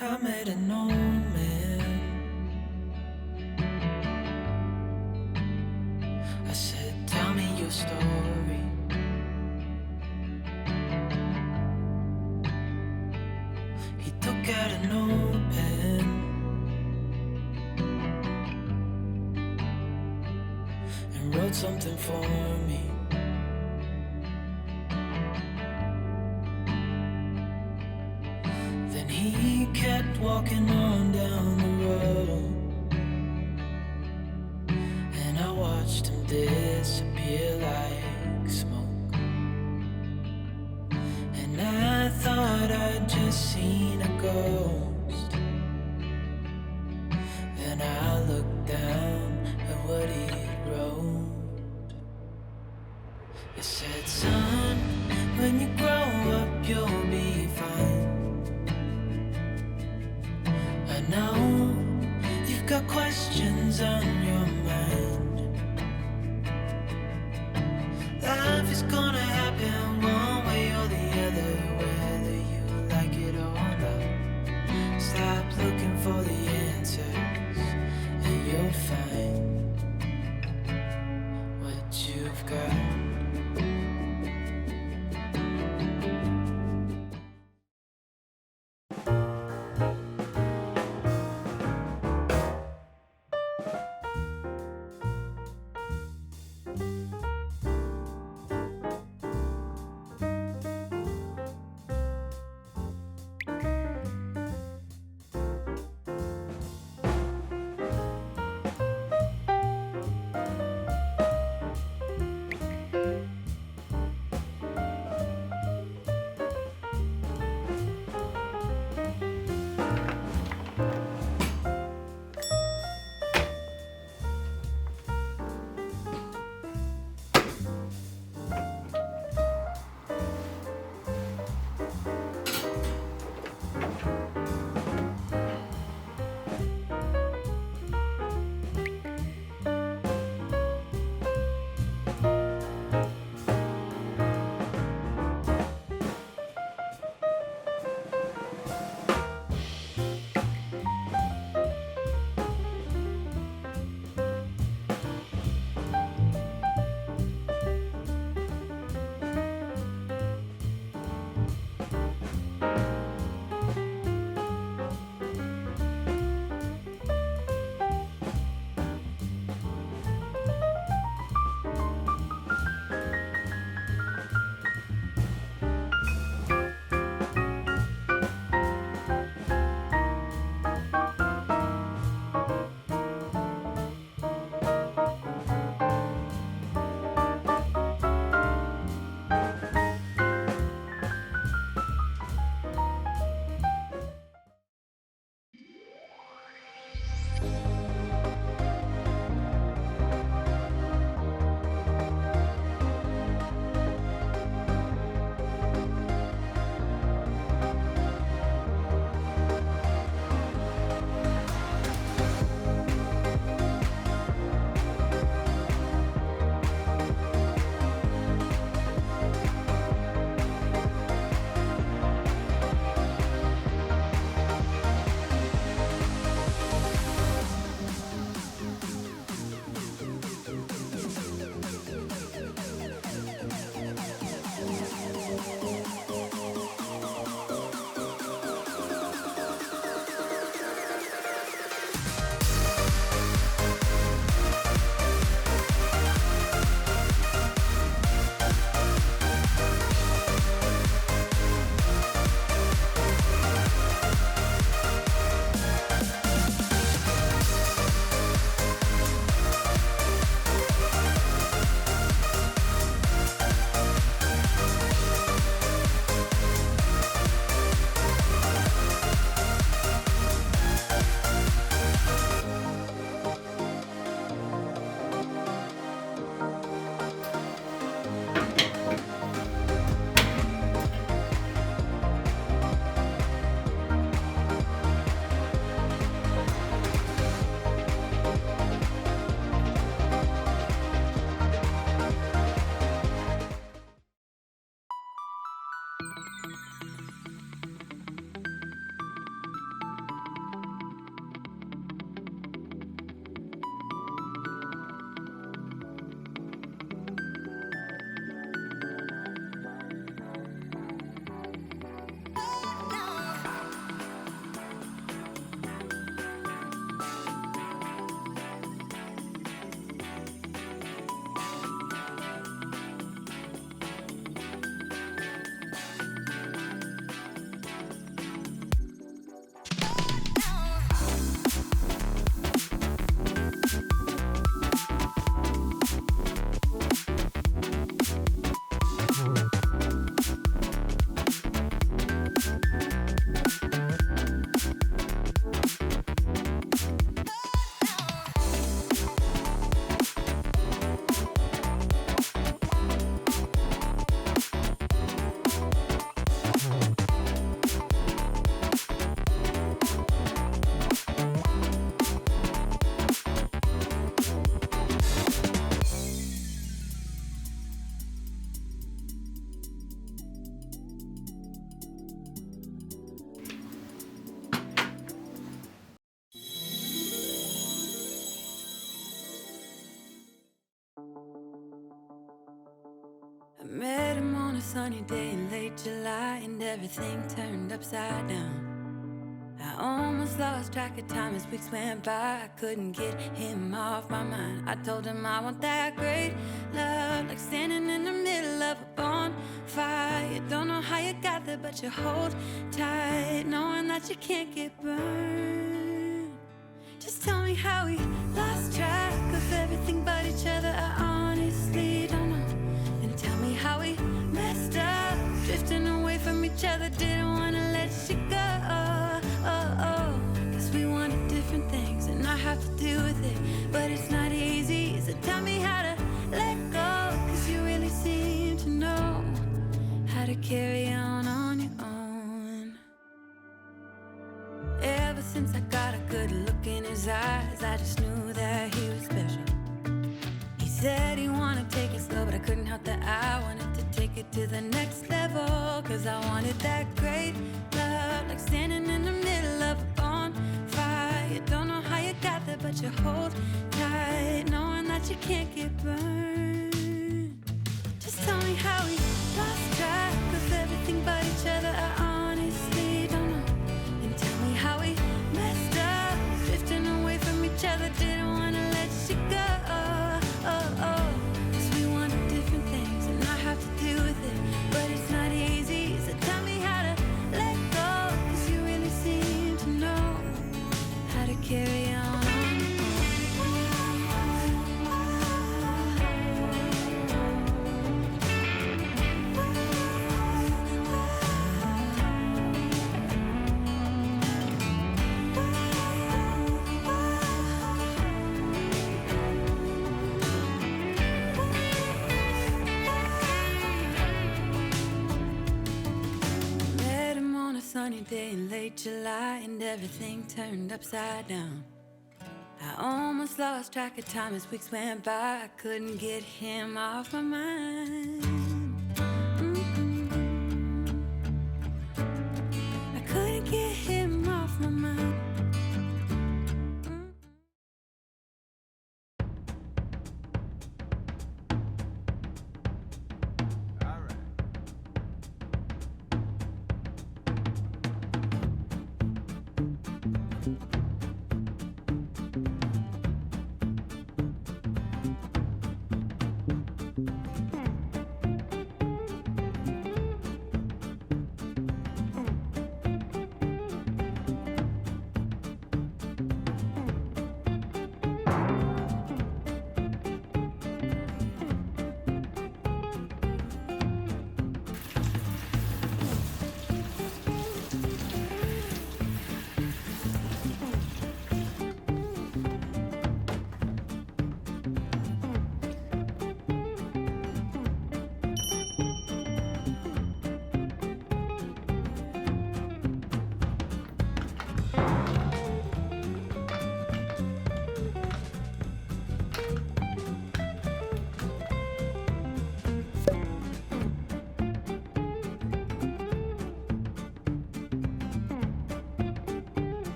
I met an old man. I said, tell me your story. He took out a notepad and wrote something for me. Then he kept walking on down the road, and I watched him disappear like smoke. And I thought I'd just seen a ghost. Then I looked down at what he wrote. It said, son, when you grow up you'll be fine. I know you've got questions on your mind. Life is gonna happen one way or the other, whether you like it or not. Stop looking for the answers and you'll find what you've got. sunny day in late July, and everything turned upside down. I almost lost track of time as weeks went by. I couldn't get him off my mind. I told him I want that great love, like standing in the middle of a bonfire. You don't know how you got there, but you hold tight, knowing that you can't get burned. Just tell me how we lost track of everything but each other. I honestly don't know. And tell me how we messed up, drifting away from each other. Didn't wanna let you go. Cause we wanted different things, and I have to deal with it, but it's not easy. So tell me how to let go, cause you really seem to know how to carry on your own. Ever since I got a good look in his eyes, I just knew that he was special. He said he wanted to take it slow, but I couldn't help that I wanted to take it to the next level. Cause I wanted that great love, like standing in the middle of a bonfire. You don't know how you got there, but you hold tight, knowing that you can't get burned. Just tell me how we lost track of everything but each other. I honestly don't know. And tell me how we messed up, drifting away from each other. Didn't wanna let you go. Cause we wanted different things, and I have to deal with it, but it's not easy. So tell me how to let go, cause you really seem to know how to carry on. Sunny day in late July, and everything turned upside down. I almost lost track of time as weeks went by. I couldn't get him off my mind. I couldn't get him off my mind.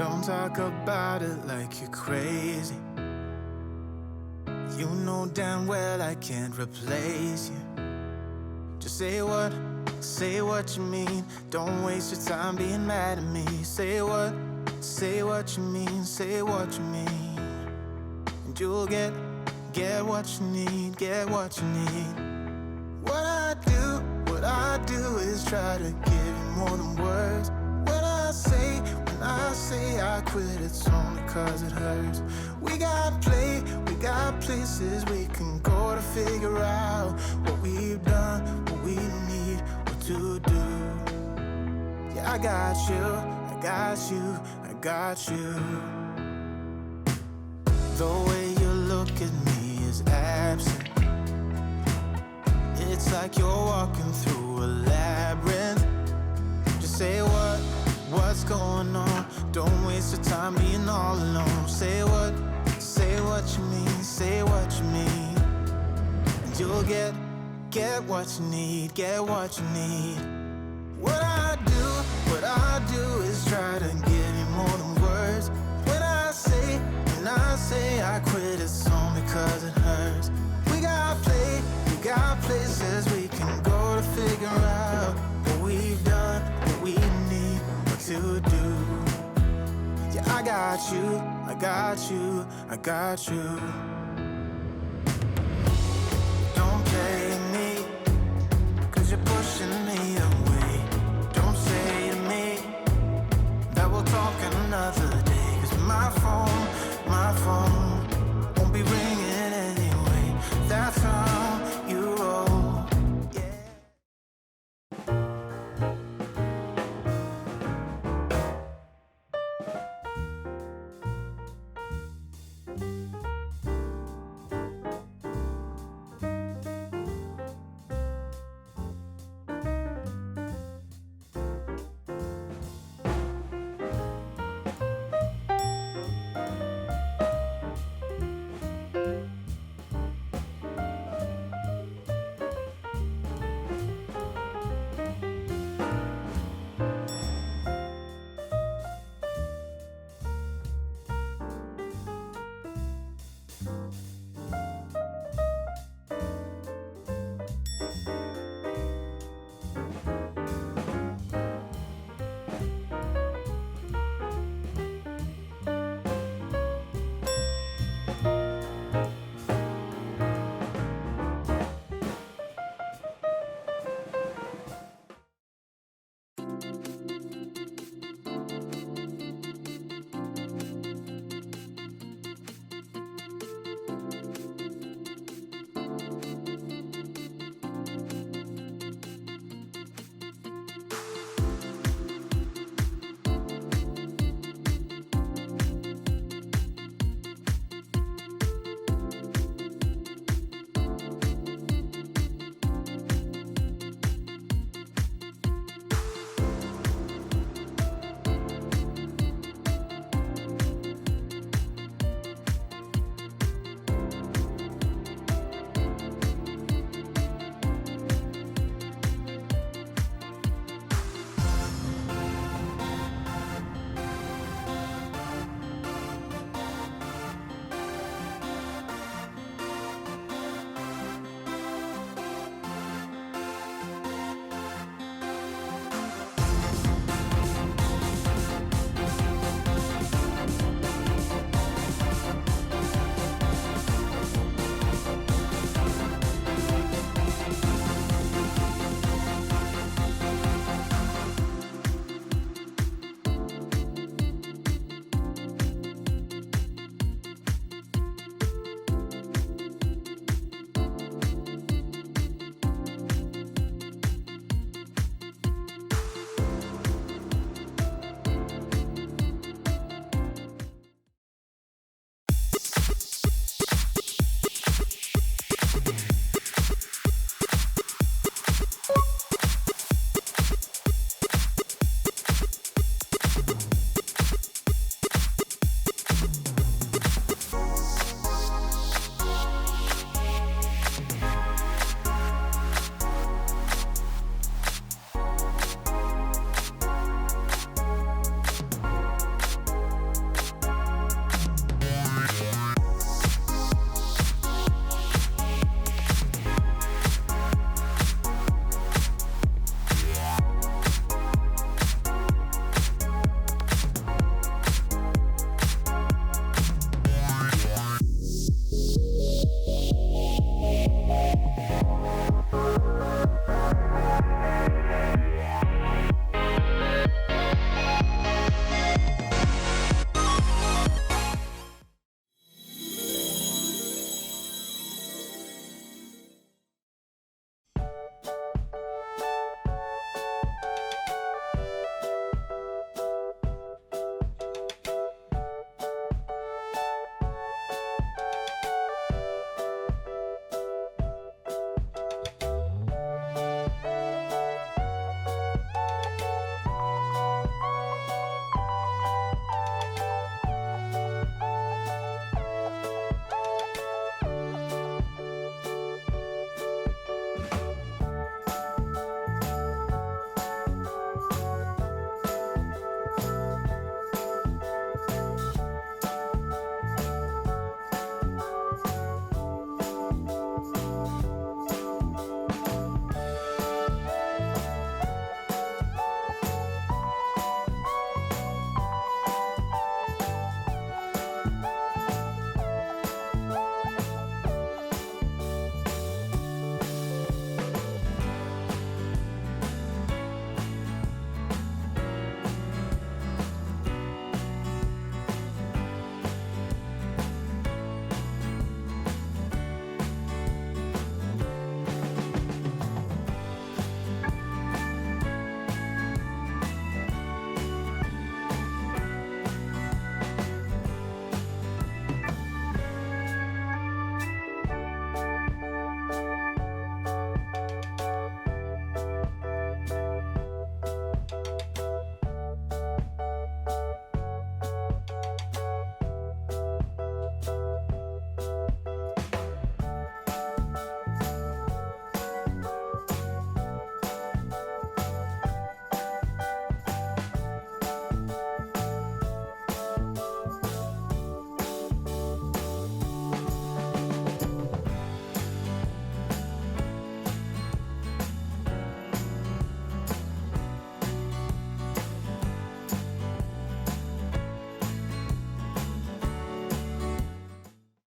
Don't talk about it like you're crazy. You know damn well I can't replace you. Just say what you mean. Don't waste your time being mad at me. Say what you mean. Say what you mean. And you'll get what you need, get what you need. What I do is try to give you more than words. When I say I quit, it's only cause it hurts. We got places we can go to figure out what we've done, what we need, what to do. Yeah, I got you. The way you look at me is absent. It's like you're walking through a labyrinth. Just say what's going on. Don't waste your time being all alone. Say what you mean. Say what you mean. And you'll get what you need, get what you need. What I do is try to give you more than words. When I say I quit, it's only cause it hurts. We got places we can go to figure out what we've done, what we need, what to do. Yeah, I got you. Don't play me, cause you're pushing me away. Don't say to me that we'll talk another day. Cause my phone won't be ringing anyway. That's how you roll, yeah.